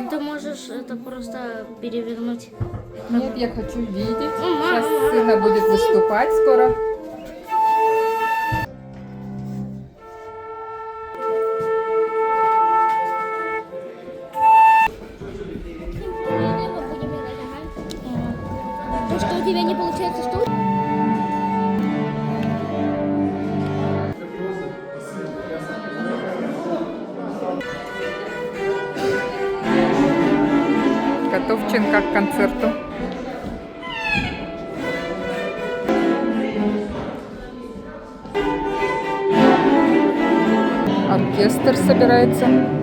Ты можешь это просто перевернуть. Нет, я хочу видеть. Сейчас сына будет выступать скоро. То, что у тебя не получается, что? Готовченко к концерту. Оркестр собирается.